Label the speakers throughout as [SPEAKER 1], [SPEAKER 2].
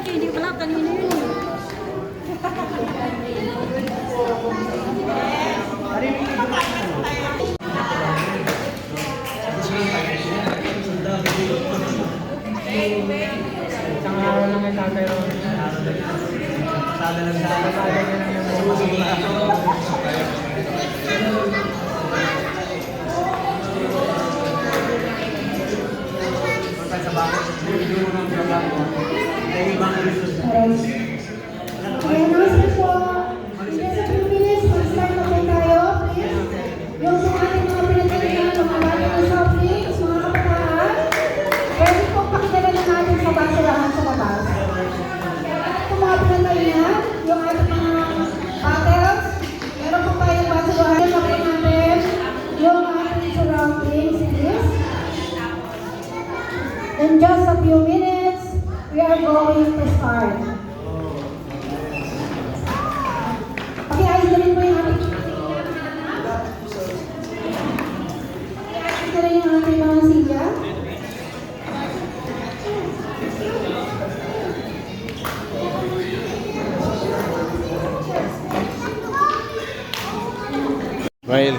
[SPEAKER 1] nag-like eh. Hindi ko pala kanina yun eh.
[SPEAKER 2] Isang araw lang yung tatay ron. Sada lang siya. Sada niya lang yung
[SPEAKER 3] Okay, nasa po. Yes, a few minutes. Mag-start na po tayo, please. Yung sa ating mga pinagkailangan ng mga bagay sa drinks, mga kabataan, pwede pong pakidala na natin sa basurahan sa labas. Kung mga pinagkailangan, yung ating mga bottles, meron po tayong basurahan na po natin yung ating surroundings, please. In just a few minutes, we are going to start. Okay, ayos na rin po yung ating ayos na rin yung ating mga silya.
[SPEAKER 4] Mail.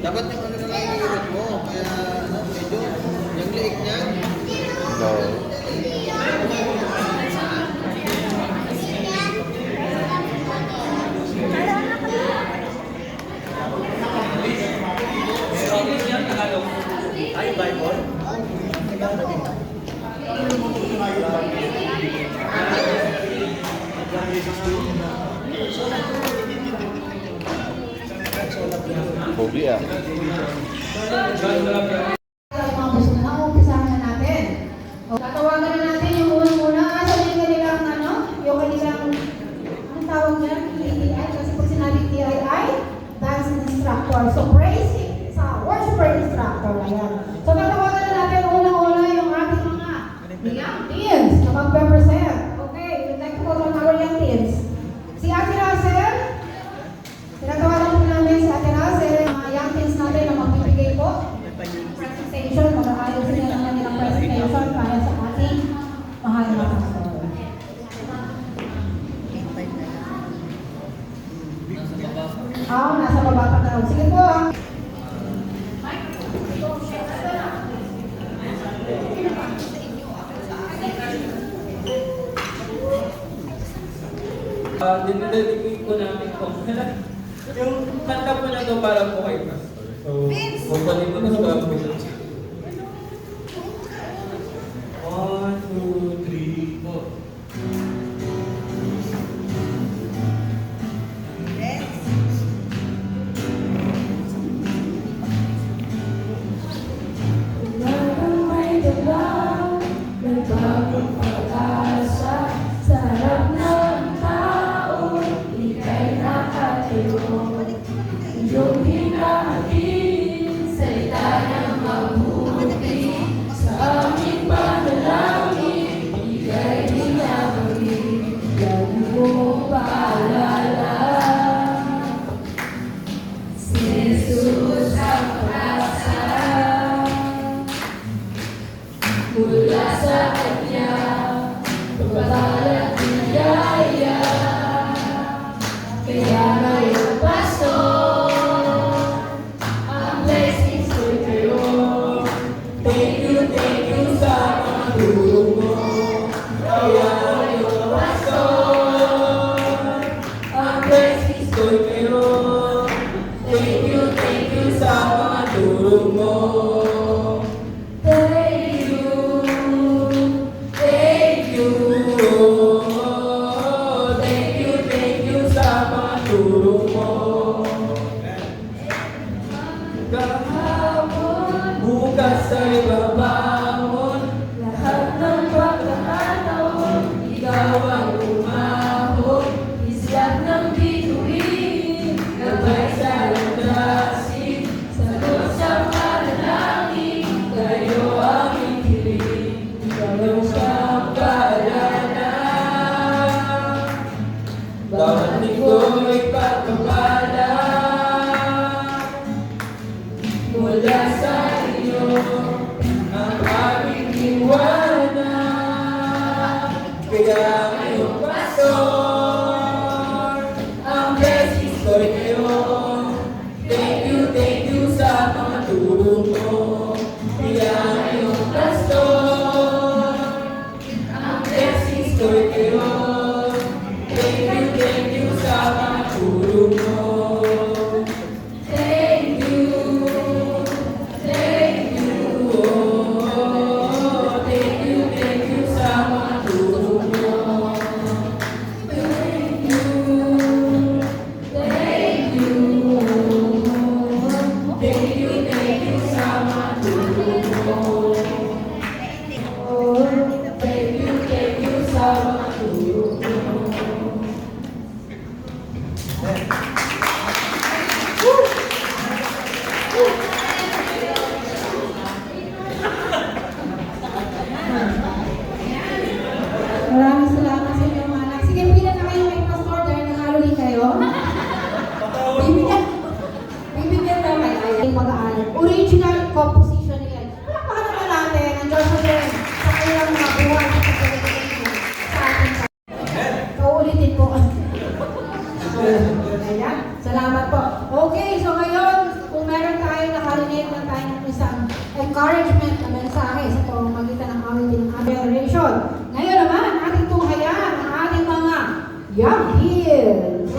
[SPEAKER 5] Dapat yung ano na lang iirot mo, kaya ano, medyo yung liik niya.
[SPEAKER 4] No.
[SPEAKER 2] Ay, Bible?
[SPEAKER 4] Pogi ah.
[SPEAKER 3] Umpisahan na natin. Tatawagan na natin yung unang-una. Sabihin kanilang ano, yung kanilang, anong tawag niya? TII. Kasi pag sinabi TII, dance instructor. So praising sa worshiper instructor. Ayan. So tatawagan na natin unang-una yung ating mga young teens na mag-represent. Okay, we'd like to call on our young teens. Si Ate Russell, tinatawagan po namin si Ate Russell, mga young teens natin na magbibigay po presentation, mag-aayos sila ng kanilang presentation para sa ating mahal na pastor. Nasa baba pa daw. Sige po.
[SPEAKER 2] Dinadedicate ko namin po. Yung kanta po na ito para po kay Pastor. So, kukunin ko na sa mga po. 1, 2, 3, 4.
[SPEAKER 3] Nagbagong pag-asa sa harap ng tao, ika'y nakatayo. Iyong hinahatid, salita ng mabuti, sa aming panalangin, ika'y binabagin. Lagi mo paalala, si Jesus ang pag-asa. Mula sa Kanya, pagbabalak
[SPEAKER 2] iyong kapalaran. Bawat linggo'y pagpapala mula sa iyo ang aming iwanan. Kaya ngayong pastor, ang blessings ko'y ngayon. Thank you sa mga tulong mo. Kaya ngayong pastor, ang blessings ko'y ngayon. Thank you sa mga tulong mo. Thank you, oh, thank you sa mga tulong mo. Thank you, sa mga tulong mo. Oh, thank you sa mga tulong mo.
[SPEAKER 3] Maraming salamat sa inyo mga anak. Sige, pila na kayo kay Pastor dahil nakahuli kayo. Bibigyan na kayo ay mag-aaral. Original composition nila. Palakpakan naman natin ang Diyos sa din sa kanilang mga buhay sa pagkakalimutan sa ating paulitin po. Ayan. Salamat po. Okay, so ngayon, kung meron tayo nakarinig na tayo ng isang encouragement na mensahe sa pamamagitan ng aming generation. Ngayon naman, ating tunghayan ang ating mga young kids.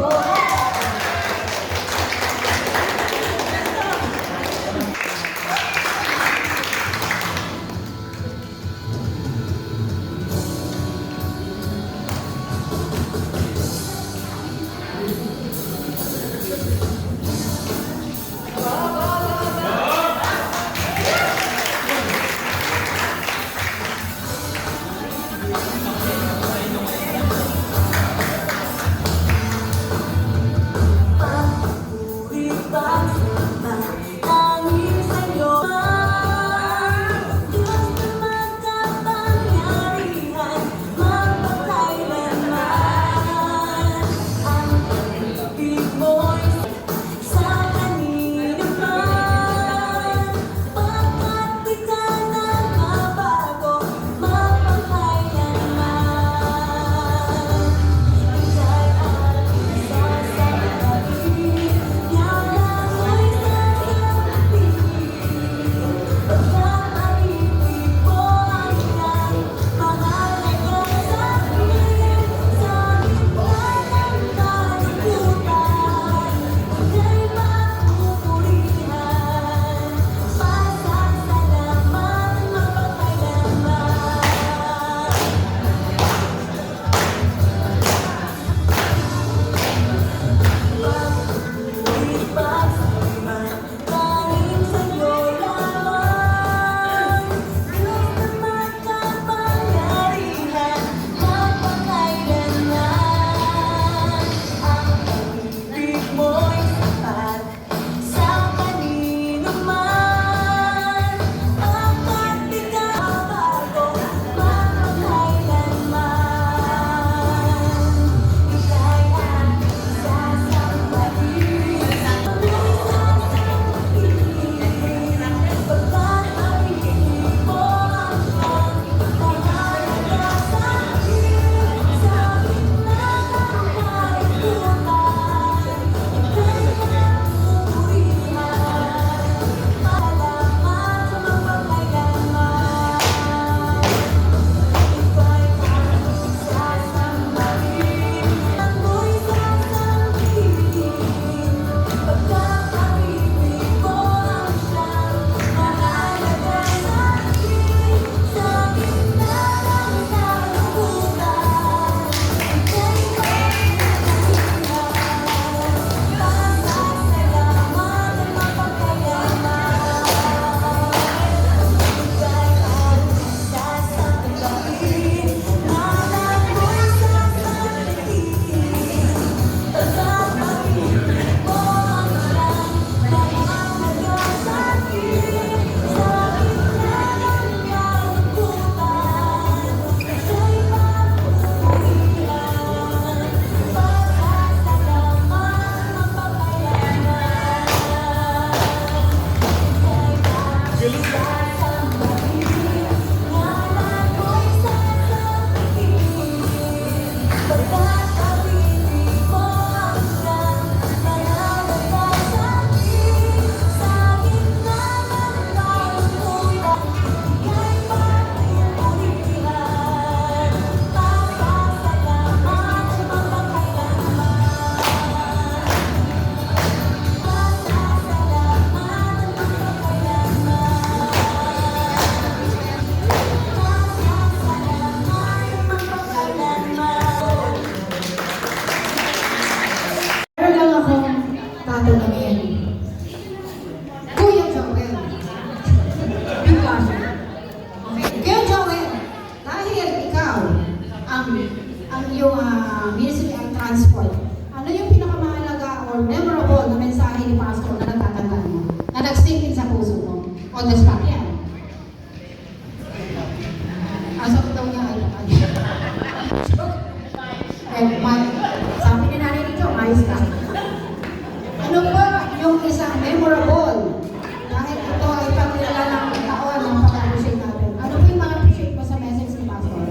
[SPEAKER 3] yung Ministry of Transport, ano yung pinakamahalaga or memorable na mensahe ni Pastor na natatandaan mo? Na nag-sink in sa puso mo? On the spot yan. Sabi daw niya, sabi ni nanay nito, mais ka. Ano ba yung isang memorable? Dahil ito ay pagkilala ng taon ng pag-appreciate natin. Ano ba yung ma-appreciate mo sa message ni Pastor?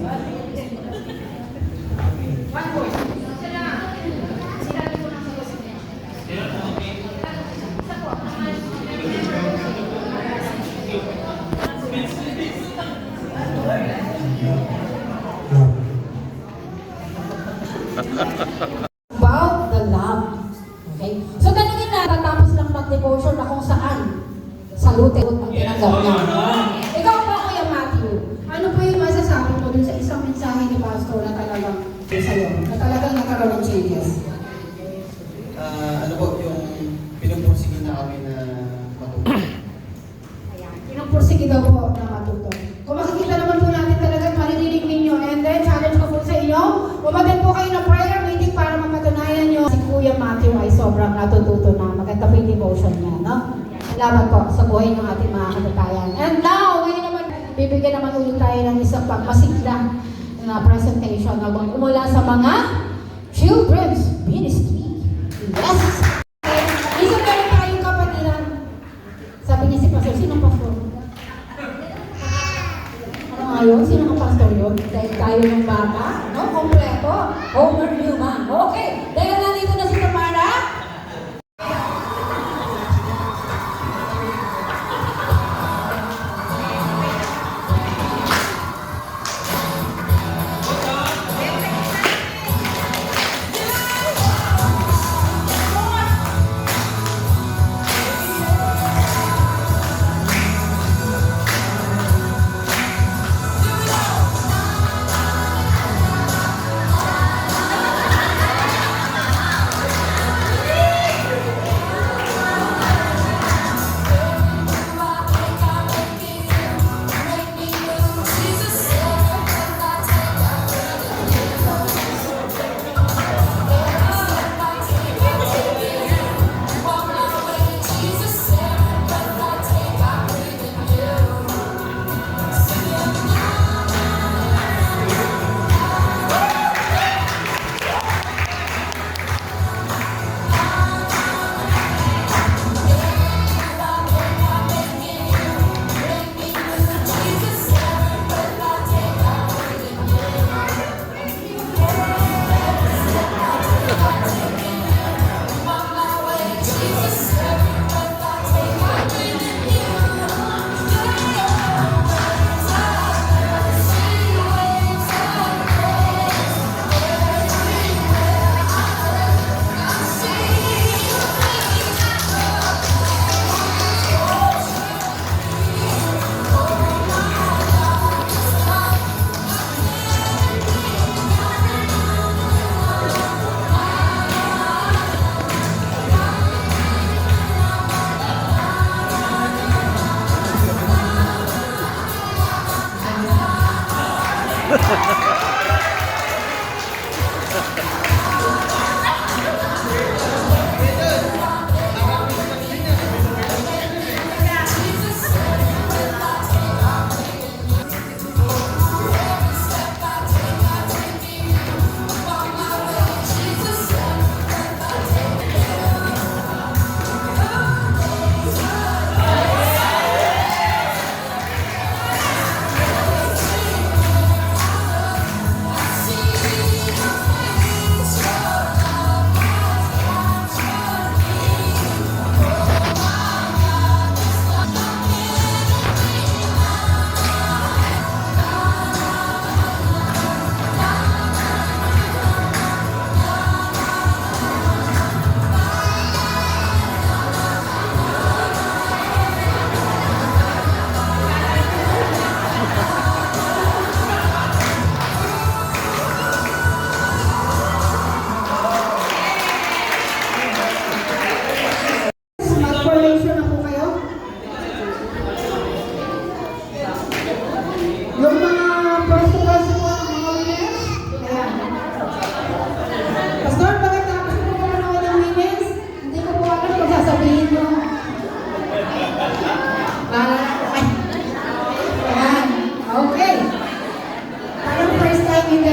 [SPEAKER 3] One word. Sinabi ko lang sa about the love. Okay? So, tanongin na, tatapos lang mag-devotion na kung saan salute ang tinanggap niya. Ikaw po, Kuya Matthew, ano po yung masasabi mo dun sa isang mensahe ni Pastor na talagang sa'yo, na talagang nagkaroon ng changes?
[SPEAKER 5] Ano po, yung pinupursige na kami na matuto.
[SPEAKER 3] Ayan, pinupursige daw po na matuto. Kung makikita naman po natin talagang maririnig ninyo, and then challenge ko po sa inyo, umatin po kayo ng prayer meeting para mapatunayan nyo si Kuya Matthew ay sobrang natututo na. Maganda po yung devotion niya, no? Salamat po sa buhay ng ating mga kapatayan. And now, ngayon naman, bibigyan naman ulit tayo ng isang pagmasigla na presentation na umula sa mga children's ministry. Yes! Isa pa rin tayong kapatiran. Sabi niya si Pastor, sinong pastor? Ano nga yun? Sino ang pastor yun? Dahil tayo ng bata, no? Kompleto. Homer Newman. Okay. Dahil nandito na si Tamara.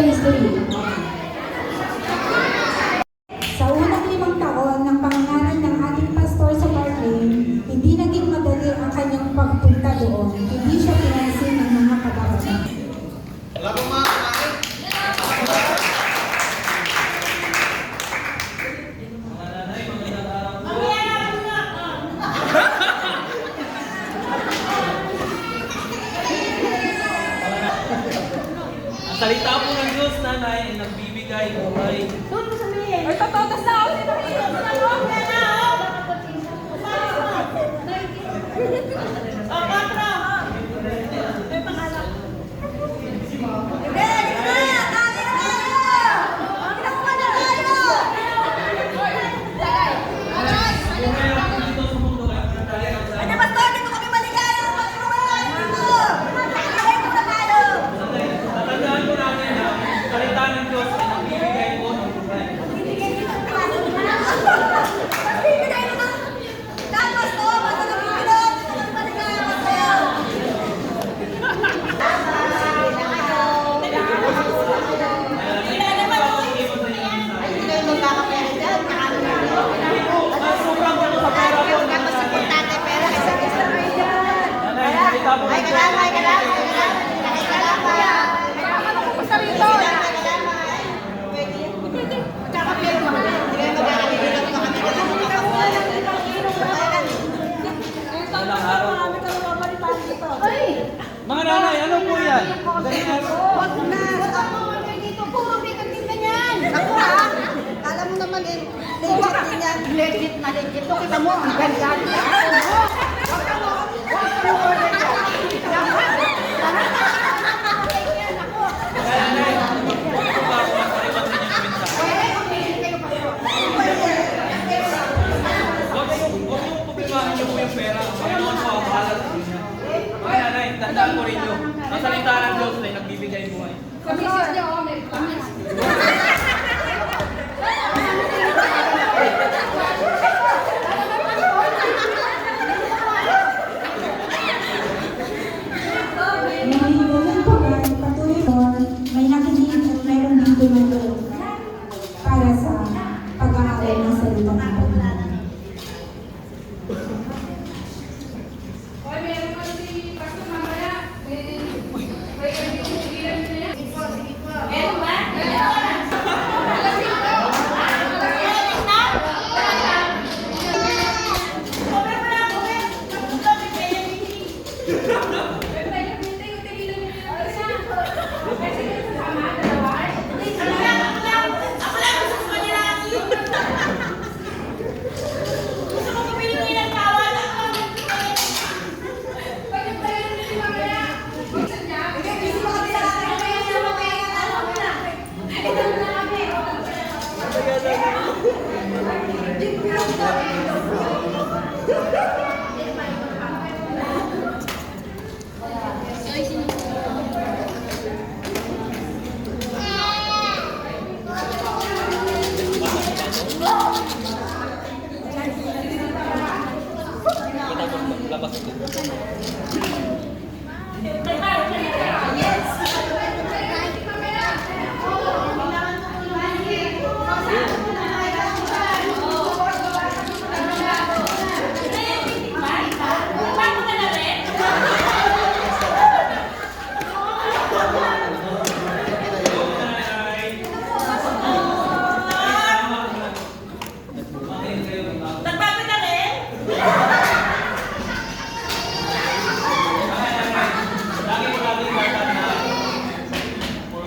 [SPEAKER 3] history.
[SPEAKER 1] Sa unang 5 taon ng pangangaral ng ating pastor sa Parkland, hindi naging madali ang kanyang pagpunta doon. Hindi siya pinansin ng mga kababayan.
[SPEAKER 5] Wala pong mga kumain.
[SPEAKER 2] Mga nanay, magandang araw po. Ang salita po ng Diyos, nanay, ay nagbibigay buhay.
[SPEAKER 3] Ay, tatotas na ako!
[SPEAKER 2] Dito sa mundo, ay nanay, ang tatandaan po natin na ang salita ng Diyos ay nagbibigay po ng buhay. Mga nanay, ano po yan? Dali na po.
[SPEAKER 1] Alam mo naman eh, legit din yan. Legit na legit. Ito kita mo, ang ganda.
[SPEAKER 2] Huwag niyong pagbigahin niyo po yung pera. Panginoon po ang bahala sa inyo. Mga nanay, tandaan po rin niyo. Ang salita ng Diyos ay nagbibigay buhay.
[SPEAKER 1] Ngayon po ay patuloy doon, may nakikinig at mayroon din dumalo para sa pag-aaral ng salita ng Panginoon.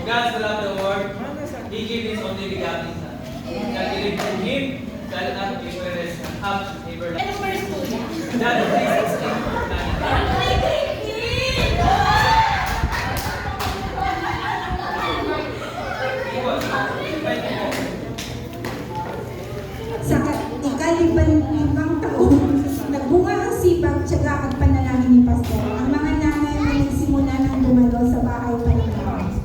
[SPEAKER 1] God so loved the world, He gave His only begotten Son. That believe in Him shall not be perished and have everlasting. John 3:16. Sa ika-5 taon, nagbunga ang sipag, tiyaga at panalangin ni Pastor. Ang mga nanay na nagsimula ng dumalo sa bahay pa ng Panginoon.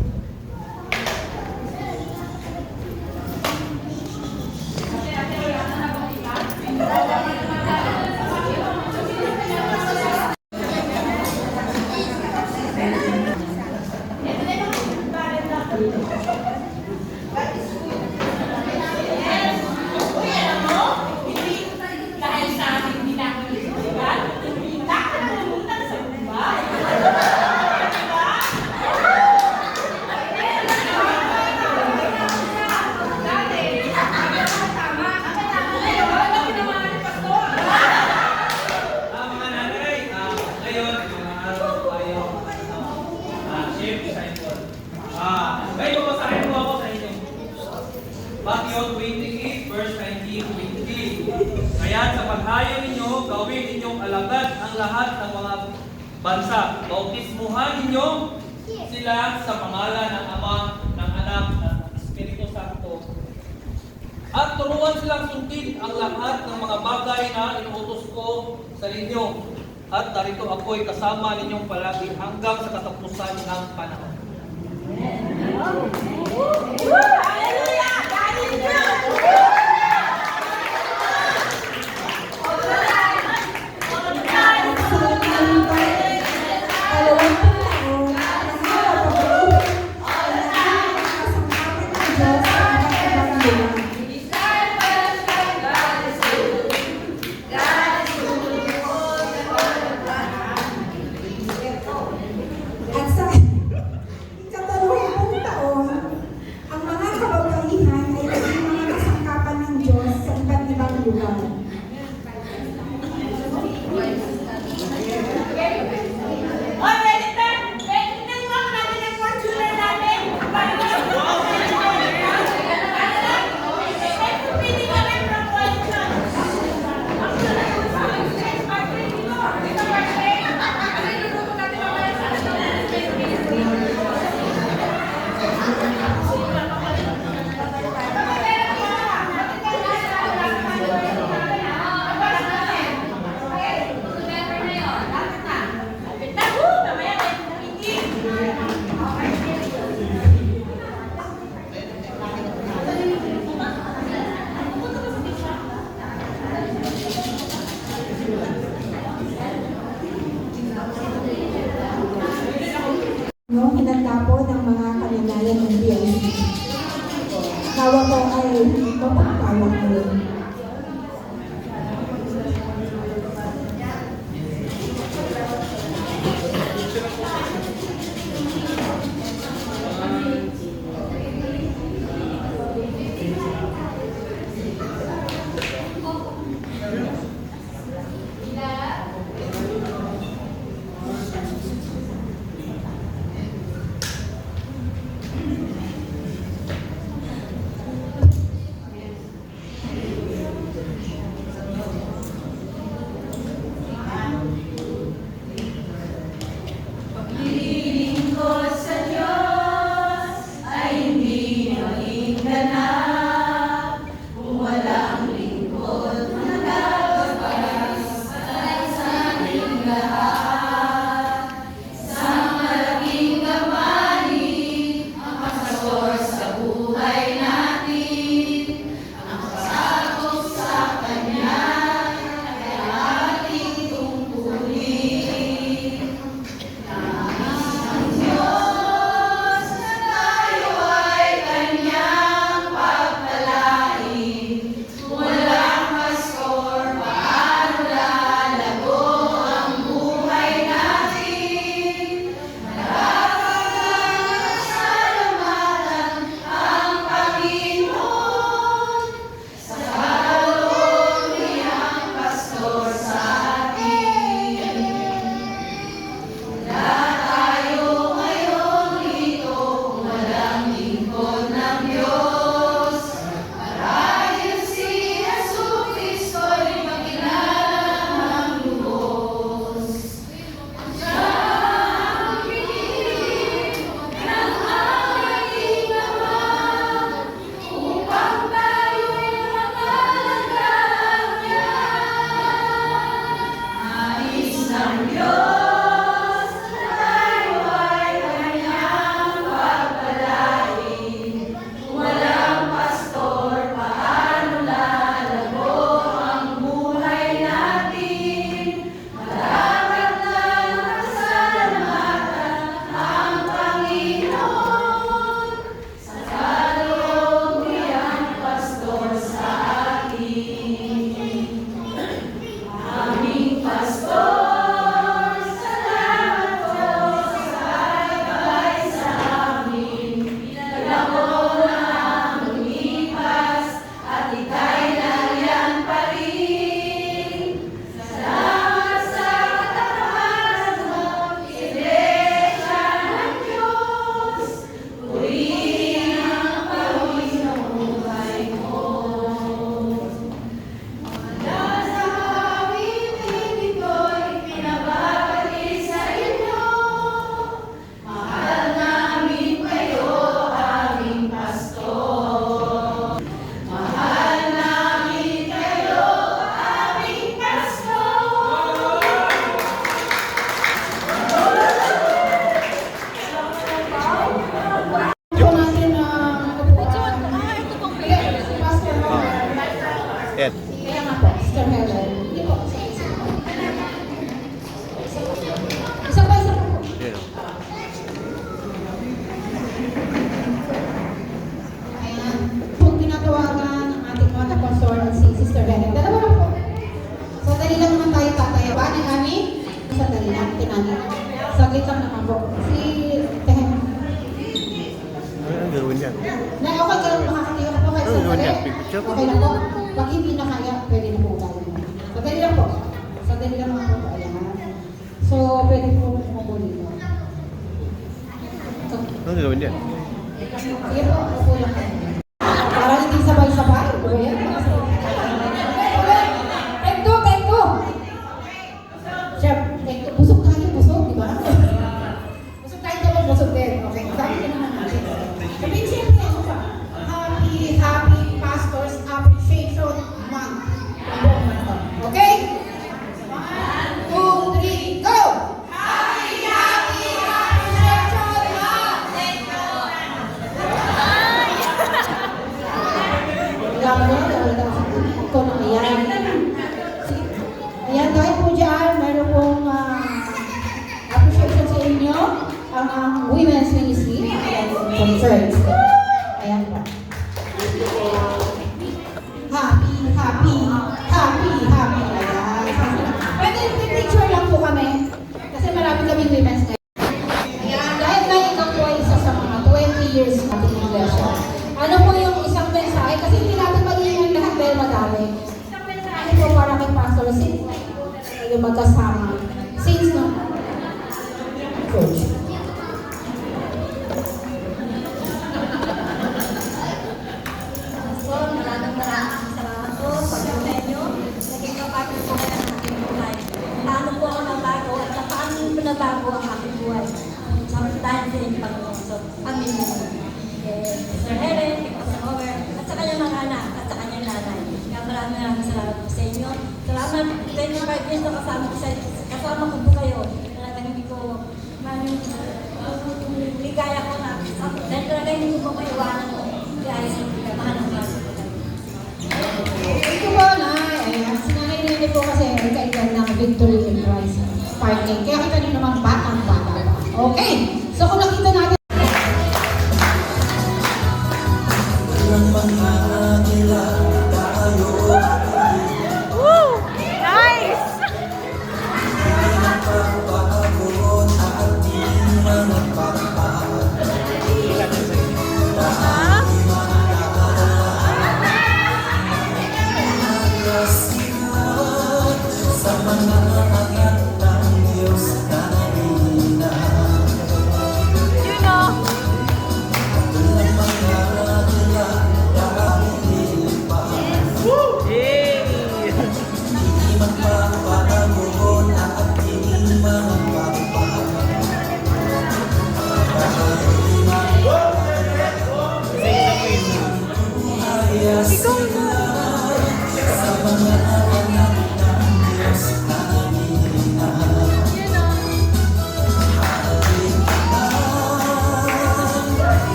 [SPEAKER 2] Ayan, sa paghayo ninyo, gawin ninyong alagad ang lahat ng mga bansa. Bautismuhan ninyo sila sa pangalan ng Ama, ng Anak, ng Espiritu Santo. At turuan silang sundin ang lahat ng mga bagay na inuutos ko sa inyo. At narito ako'y kasama ninyong palagi hanggang sa katapusan ng panahon.
[SPEAKER 3] Tinani? Sandali lang, Tinani. Saglit lang naman po. Si Tehen.
[SPEAKER 4] Ano gawin yan?
[SPEAKER 3] Na, okay ka lang makakatiyo ka po kayo.
[SPEAKER 4] Ano
[SPEAKER 3] Sandali.
[SPEAKER 4] yan? Picture ko?
[SPEAKER 3] Okay lang po. Pag hindi na kaya, pwede na po tayo. Sandali lang po. Sandali lang po. Ayan. So, pwede po umupo dito. So,
[SPEAKER 4] Ano gawin yan?
[SPEAKER 3] sige po, upo lang kayo. Para hindi sabay-sabay. Diba yan? Take two, take two. Chef, take two. Busog tayo, busog, di ba? Busog tayo dapat, busog din. Okay, sabi ka naman natin. Sabihin siyempre, ano pa? Happy Pastors Appreciation Month. Okay? 1, 2, 3, go! Happy Appreciation Month! Ikaw na ayan. Ayan, dahil po dyan, meron pong appreciation sa inyo ang Women's Ministry. Ayan, from church. Ayan po. Happy. Ayan. Pwede picture lang po kami. Kasi marami kaming women's ngayon. Ayan, dahil na ikaw po ay isa sa mga 20 years natin iglesia. Ano po yung isang mensahe? Kasi hindi natin magiging lahat dahil madami. Isang mensahe po para kay Pastor since kayo magkasama. Since no? Coach.
[SPEAKER 6] So, maraming salamat po sa pagkakas nyo. Naging kapatid po kayo ng aking buhay. Paano po ako nabago at sa paano pinabago ang aking buhay. Dahil sa inyong Panginoon. So, pamilya mo. Sir Helen, Pastor Robert, at sa kanyang mga anak, at sa kanyang nanay. Kaya maraming salamat po sa inyo. Salamat 25 years na kasama ko po kayo. Talagang hindi ko ligaya ko na. Dahil talaga hindi ko po maiwanan ko. Kaya sa mga mahal ng mga
[SPEAKER 3] Ito po na, sinanay nila po kasi ay kailan ng Victory in Christ Parking. Kaya kita nyo naman batang-bata pa. Okay, so kung nakita natin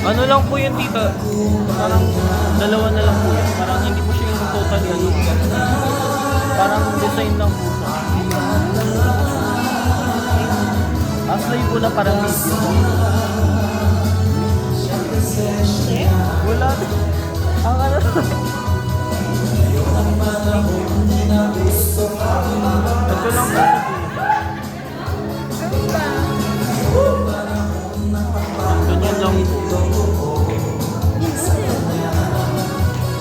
[SPEAKER 2] Ano lang po yun, tita? Parang dalawa na lang po yan. Parang hindi po siya yung total yan. Parang design lang po siya. Aslay po na parang wala. Ang ano? Ito lang po. Ganyan lang po.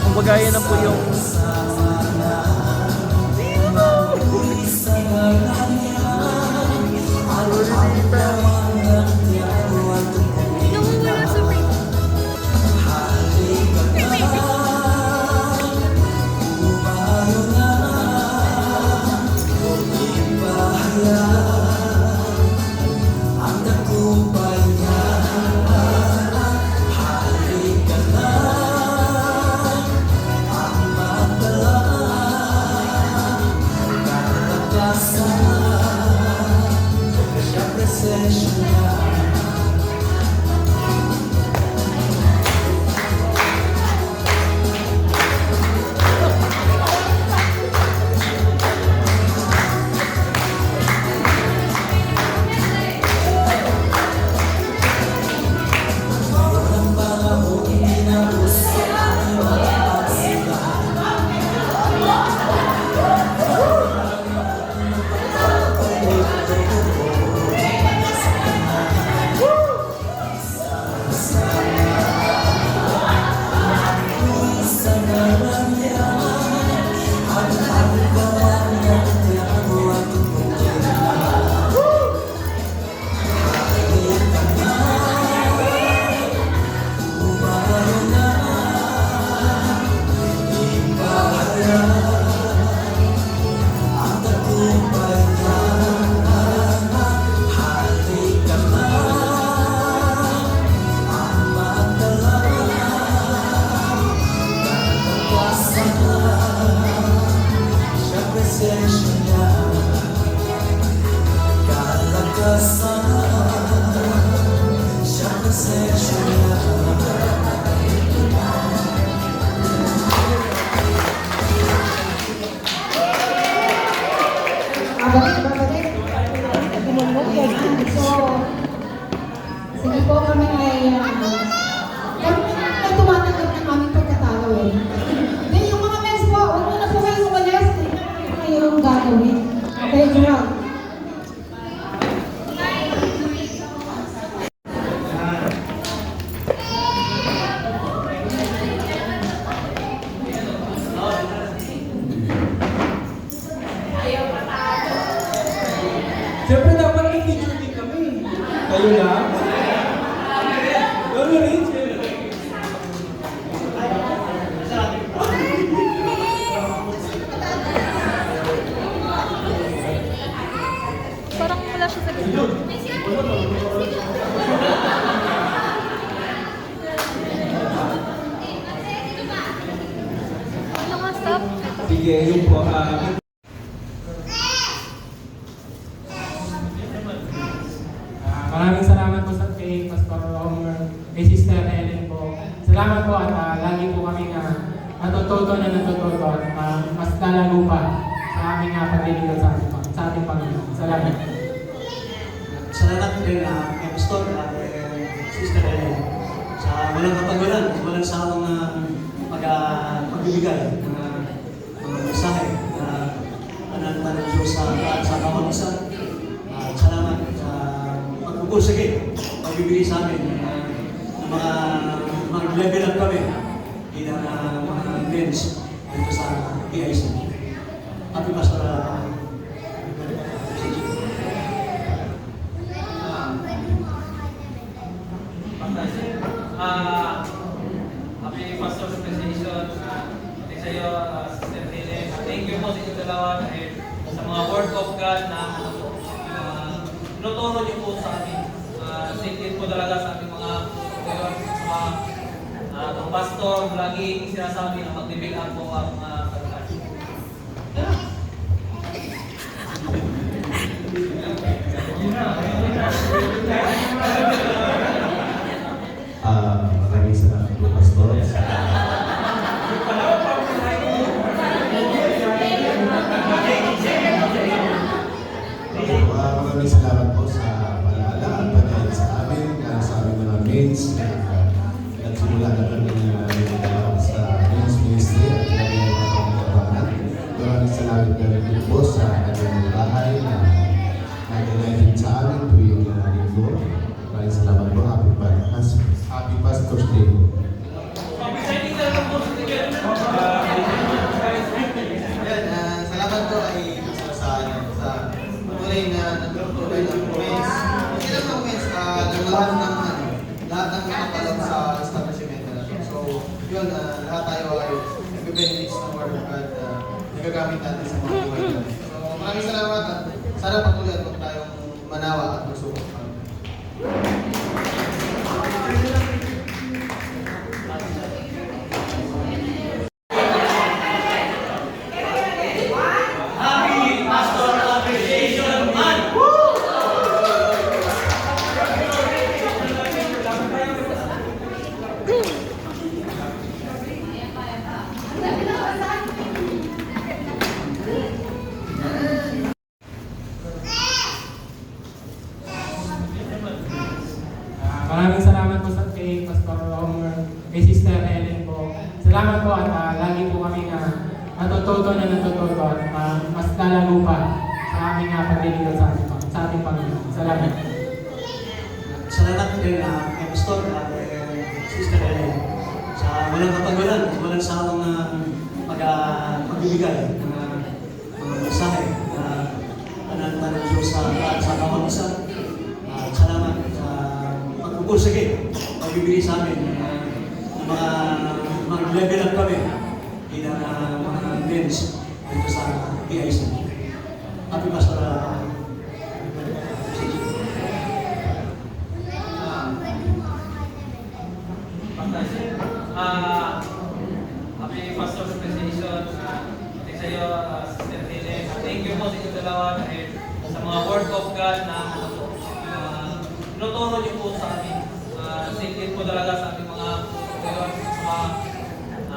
[SPEAKER 2] Kumbaga yan na po yung
[SPEAKER 3] Babalik. Ayan. So, sige po kami ay tumatanggap ng aming pagkatalo eh. Then yung mga men po, huwag mo na po kayong umalis. Hindi ko yung gagawin. Okay, Gerald.
[SPEAKER 7] Siyempre dapat may feature din kami. Kayo lang. Gano'n rin.
[SPEAKER 8] Parang wala siya sa gitna. Ano nga, stop?
[SPEAKER 7] Sige, yun po.
[SPEAKER 9] Maraming salamat po sa kay Pastor Romer, kay Sister Helen po. Salamat po at lagi po kami natututo at mas lalago pa sa aming paglilingkod sa ating Panginoon. Salamat.
[SPEAKER 5] Salamat din kay Pastor at Sister Helen sa walang kapagalan, walang sawang pagbibigay ng mga mensahe na pananampanan ng Diyos sa bawat isa. Salamat sa pagpupursige, pagbibigay sa amin ng mga level up kami bilang mga men's dito sa PIC. Happy Pastor
[SPEAKER 2] Happy Pastor's Appreciation sa iyo, Sister Helen. Thank you po sa inyong dalawa dahil sa mga word of God na tinuturo niyo po sa amin. Thank you po talaga sa ating mga pastor, lagi sinasabi na magbibigay po ang mga pagkakas.
[SPEAKER 10] Maraming salamat po, Pastor. Maraming salamat po sa palaala at pagkain sa amin, sa aming mga mains na nagsimula na kami sa men's ministry at kami mga pangkabanan. Maraming salamat na rin po sa kanyang bahay na nag-enlighten sa amin tuwing linggo. Maraming salamat po. Happy Pastor's Day.
[SPEAKER 5] Salamat po ay sa patuloy na nagtutuloy ng comments. Hindi lang comments, lahat ng nakapalong sa establishment na natin. So, yun, lahat tayo ay nag-benefits ng Word of God nagagamit natin sa mga buhay natin. So, maraming salamat at sana patuloy at huwag tayong manawa at magsubok.
[SPEAKER 9] Maraming salamat po sa kay Pastor Romer, kay Sister Helen po. Salamat po at lagi po kami natututo at mas lalago pa sa aming paglilingkod sa ating Panginoon. Salamat.
[SPEAKER 5] Salamat din kay Pastor at Sister Helen sa walang kapagalan, walang sawang pagbibigay ng mga mensahe na pananampanan ng Diyos sa bawat isa. Salamat sa pagpupursige, pagbibigay sa amin ng mga level up kami bilang mga men's dito sa PIC. Happy Pastor
[SPEAKER 2] Happy Pastor's Appreciation sa iyo, Sister Helen. Thank you po sa inyong dalawa dahil sa mga word of God na niyo po sa amin. Singkit po talaga sa ating mga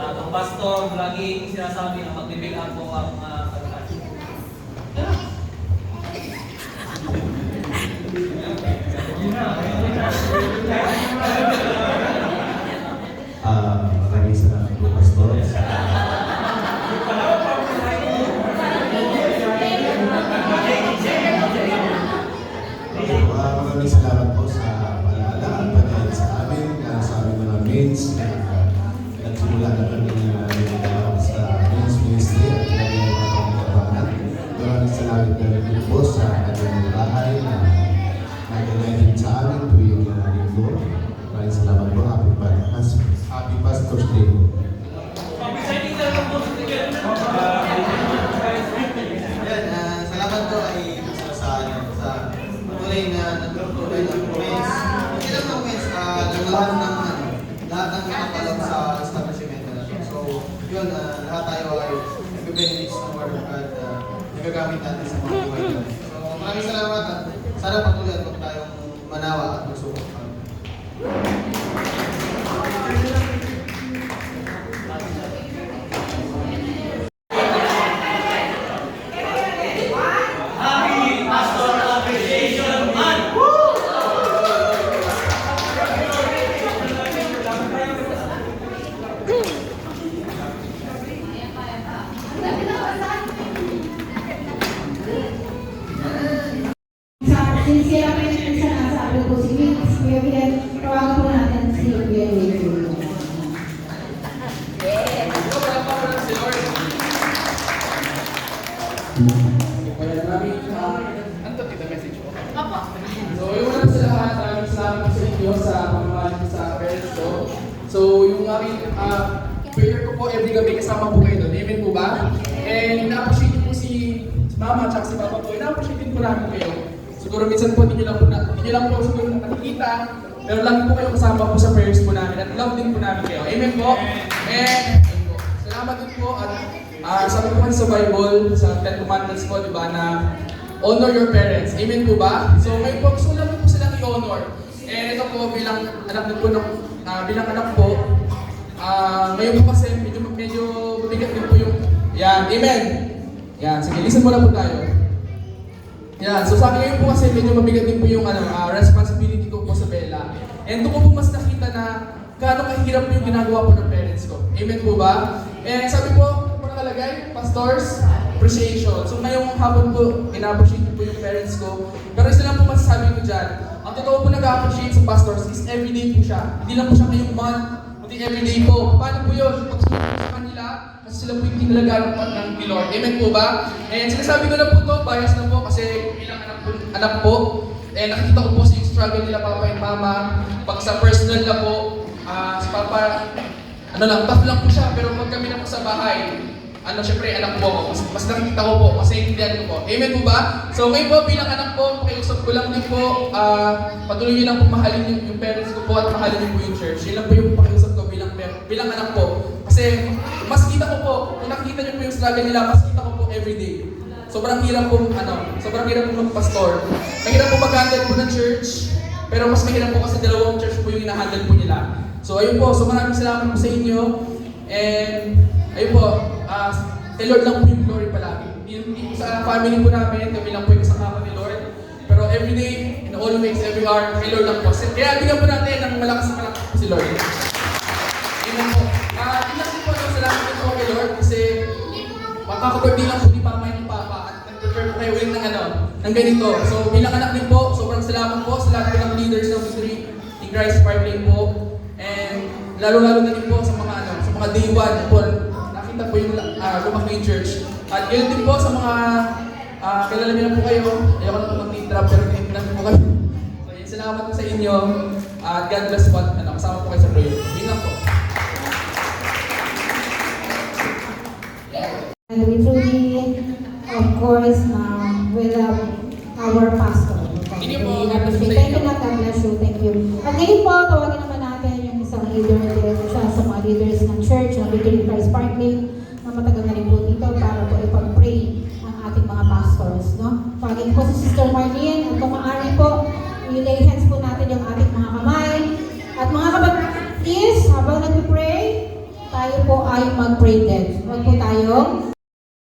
[SPEAKER 2] ang pastor, lagi sinasabi na magbibilang po ang kalunan.
[SPEAKER 10] Maraming salamat po, Pastor. Maraming salamat po sa paalala at pagkain sa amin, sa aming mga mains na nagsimula na kami sa men's ministry at kami mga pangkabangan. Maraming salamat na rin po sa kanyang bahay na nag-alignment sa amin tuwing linggo. Maraming salamat po. Happy Pastor's Day.
[SPEAKER 2] Exciting na lang po sa tingin.
[SPEAKER 5] Salamat po ay sa patuloy na nagtutuloy ng comments. Hindi lang ng comments, lahat ng nakapalong sa establishment na ito. So, yun, lahat tayo ay nag-benefits ng Word of God nagagamit natin sa mga buhay natin. So, maraming salamat at sana patuloy at huwag tayong manawa at magsubok.
[SPEAKER 2] Happy Pastor Appreciation Month!
[SPEAKER 3] Sinceramente, sinasabi ko si Vince, kaya tawagan po natin si Vince.
[SPEAKER 9] Kaya namin, anto kita message ko. So, yung una sa lahat, maraming salamat sa inyo sa pamamahal ko sa parents ko. So, yung aking prayer ko po every gabi kasama po kayo doon. Amen po ba? And na-appreciate ko po si mama at si papa po. Na-appreciate din po namin kayo. Siguro minsan po, hindi nyo lang po siguro nakikita. Pero lagi po kayo kasama po sa prayers po namin. At love din po namin kayo. Amen po? And salamat din po at sabi po kasi sa Bible, sa 10 Commandments po, di ba, na honor your parents. Amen po ba? So ngayon po, gusto lang po silang i-honor. And ito po, bilang anak po, ngayon po kasi medyo mabigat din po yung, yan, amen. Yan, sige, listen muna po tayo. Yan, so sabi ngayon po kasi medyo mabigat din po yung responsibility ko po sa Bella. And doon ko po mas nakita na gaano kahirap po yung ginagawa po ng parents ko. Amen po ba? And sabi po, nakalagay, pastors, appreciation. So ngayong hapon po, ina-appreciate po yung parents ko. Pero isa lang po masasabi ko dyan, ang totoo po nag-appreciate sa pastors is everyday po siya. Hindi lang po siya ngayong month, kundi everyday po. Paano po yun? Pagsunod po sa kanila, kasi sila po yung kinalagaan ng Lord. Amen po ba? And sinasabi ko na po to, bias na po kasi bilang anak po. And nakikita ko po yung struggle nila papa and mama. Pag sa personal na po, si papa, tough lang po siya. Pero pag kami na po sa bahay, syempre, anak po ako. Mas nakikita ko po, kasi hindihan ko po. Amen po ba? So ngayon po, bilang anak po, pakiusap ko lang din po, patuloy nyo lang po mahalin yung parents ko po at mahalin nyo po yung church. Yun lang po yung pakiusap ko bilang anak po. Kasi mas kita ko po, kung nakikita nyo po yung struggle nila, mas kita ko po everyday. Sobrang hirap po, sobrang hirap po magpastor. Mahirap po mag-handle po ng church, pero mas mahirap po kasi dalawang church po yung ina-handle po nila. So ayun po, so maraming salamat po sa inyo. And ayun po, kay Lord lang po yung glory palagi. Sa family po namin, kami lang po yung kasama ni Lord. Pero everyday, in all ways, every hour, kay Lord lang po. Kaya bigyan po natin ng malakas po si Lord. Amen po. Tingnan po po, salamat din po kay Lord kasi makakabirthday lang po ni Mama and ni Papa at nag-prepare po kayo ulit ng ganito. So bilang anak din po, sobrang salamat po sa lahat po ng leaders ng Victory in Christ Parkland po. And lalo-lalo na din po sa mga day one po, nakita po yung lumaki yung church. At yun din po sa mga kilala nyo na po kayo, ayaw ko na po mag-name-drop pero name lang po kayo. So yun, salamat po sa inyo at God bless po at kasama po kayo sa prayer. Yun lang po.
[SPEAKER 3] And we truly, of course, we love our pastor.
[SPEAKER 9] Hindi po,
[SPEAKER 3] Thank you na, God bless you. Thank you. At ngayon po, tawagin naman natin yung isang leader na direkto siya sa mga leaders ng church, ng Victory Christ Parkland, na matagal na rin po dito para po ipag-pray ang ating mga pastors. No? Tawagin po si Sister Marlene at kung maaari po, i-lay hands po natin yung ating habang nag-pray, tayo po ay mag-pray din. Huwag po tayo.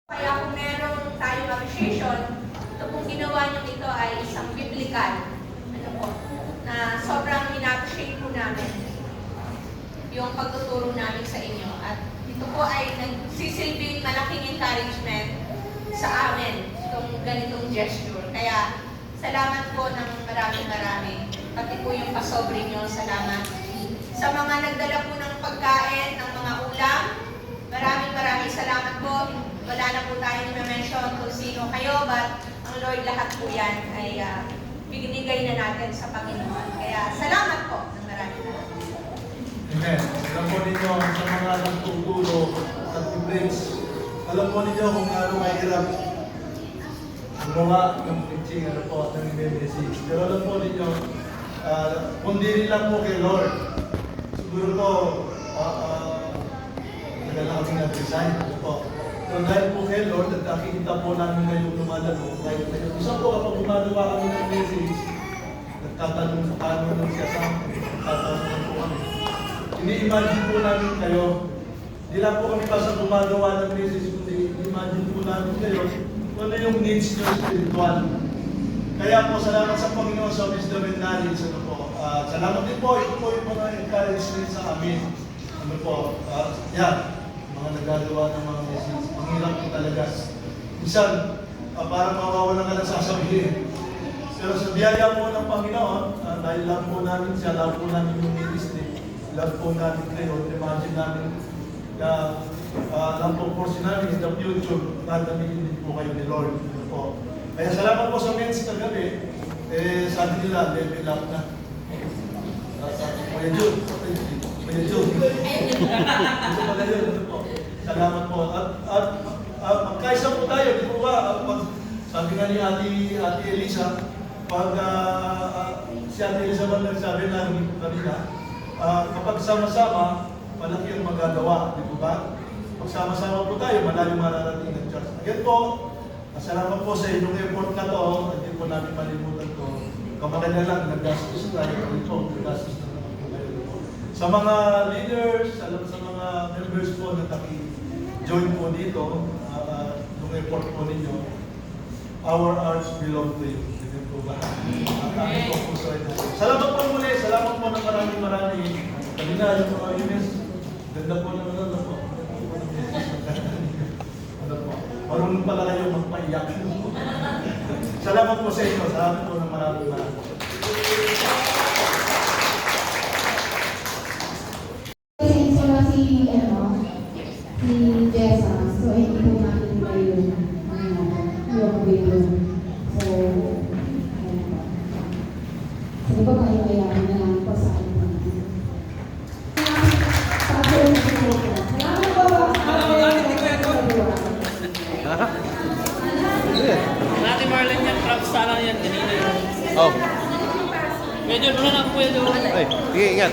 [SPEAKER 11] Kaya kung meron tayong appreciation, ito pong ginawa niyo ito ay isang biblical, na sobrang in-appreciate po namin yung pagtuturo namin sa inyo. At ito po ay nagsisilbing malaking encouragement sa amin, itong ganitong gesture. Kaya salamat po ng marami. Pati po yung pasobre nyo, salamat. Sa mga nagdala po ng pagkain, ng mga ulam, maraming salamat po. Wala na po tayong na-mention kung sino kayo, but ang Lord lahat po yan ay binigay na natin sa Panginoon. Kaya salamat po ng marami.
[SPEAKER 10] Amen. Alam po ninyo sa mga nagtuturo at i-brings, alam po ninyo kung ano mahirap gumawa ng preaching, ano po, ng message. Pero alam po ninyo, kundi rin lang po kay Lord. Siguro po, nagala kami nag-resign. Ano po. So dahil po kay Lord, at nakikita po namin ngayong lumalago. Isa po kapag gumagawa kami ng message, nagtatanong sa paano nang siya sa amin. Nagtatanong po kami. Ini-imagine po namin kayo. Hindi lang po kami basta gumagawa ng message, kundi imagine po namin kayo kung ano yung needs nyo spiritual. Kaya po, salamat sa Panginoon sa wisdom and knowledge. Ano po. Salamat din po. Ito po yung mga encouragement sa amin. Ano po. Yan. Mga nagagawa ng mga message. Ang hirap po talaga. Minsan, parang mawawalan ka ng sasabihin. Pero sa biyaya po ng Panginoon, dahil lang po namin siya, lang po namin yung ministry, lang po namin kayo, imagine namin na lang po portion namin in the future, dadamihin din po kayo ni Lord. Ano po. Kaya salamat po sa men's kagabi. Sabi nila, level up na. Kuya Jun. Ito pala yun. Ano po. Salamat po. At magkaisa po tayo, di po ba? Sabi nga ni Ate Elisa, pag si Ate Elisa ba nagsabi namin kanina, kapag sama-sama, malaki ang magagawa, di ba? Pag sama-sama po tayo, malayo mararating ng church. Again po, salamat po sa inyong effort na to, hindi po namin malimutan to. Kamakala lang, nag-gastos tayo, nag-gastos na naman po kayo po. Sa mga leaders, sa mga members po na join po dito, yung effort po ninyo, our hearts belong to you. Ganyan po ba? Salamat po muli, salamat po ng marami. Kanina yung mga Ines, ganda po naman ano po. Ano po, marunong pala kayo magpaiyak. Salamat po sa inyo, salamat po ng marami.
[SPEAKER 3] Si Jessa, so hindi po natin kayo yung video. So, sige po kayo kaya na lang po sa akin. Salamat po.
[SPEAKER 2] Natin Marlon yan, props sana yan kanina.
[SPEAKER 4] Oh.
[SPEAKER 2] Medyo muna na Kuya Joel.
[SPEAKER 4] Ay, sige, ingat.